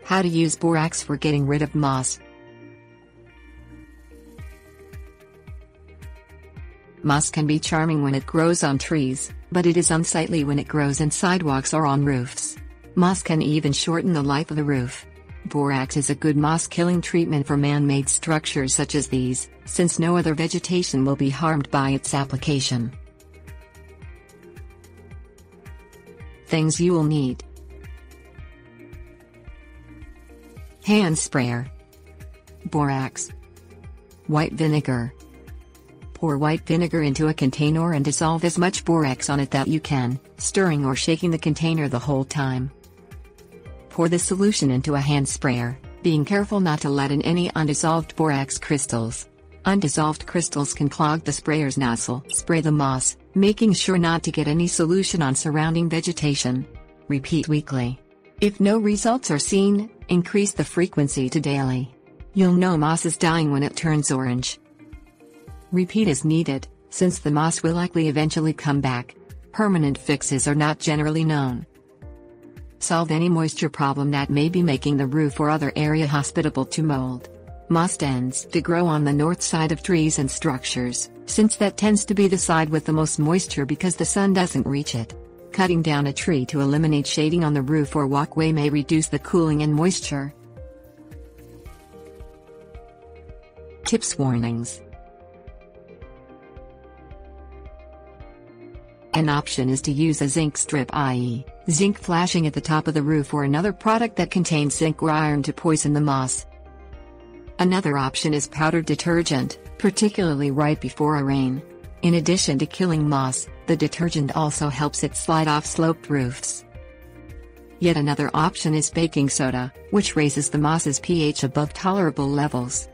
How to use borax for getting rid of moss. Moss can be charming when it grows on trees, but it is unsightly when it grows in sidewalks or on roofs. Moss can even shorten the life of the roof. Borax is a good moss-killing treatment for man-made structures such as these, since no other vegetation will be harmed by its application. Things you will need: hand sprayer, borax, white vinegar. Pour white vinegar into a container and dissolve as much borax on it that you can, stirring or shaking the container the whole time. Pour the solution into a hand sprayer, being careful not to let in any undissolved borax crystals. Undissolved crystals can clog the sprayer's nozzle. Spray the moss, making sure not to get any solution on surrounding vegetation. Repeat weekly. If no results are seen, increase the frequency to daily. You'll know moss is dying when it turns orange. Repeat as needed, since the moss will likely eventually come back. Permanent fixes are not generally known. Solve any moisture problem that may be making the roof or other area hospitable to mold. Moss tends to grow on the north side of trees and structures, since that tends to be the side with the most moisture because the sun doesn't reach it. Cutting down a tree to eliminate shading on the roof or walkway may reduce the cooling and moisture. Tips: warnings. An option is to use a zinc strip, i.e., zinc flashing at the top of the roof, or another product that contains zinc or iron to poison the moss. Another option is powdered detergent, particularly right before a rain. In addition to killing moss, the detergent also helps it slide off sloped roofs. Yet another option is baking soda, which raises the moss's pH above tolerable levels.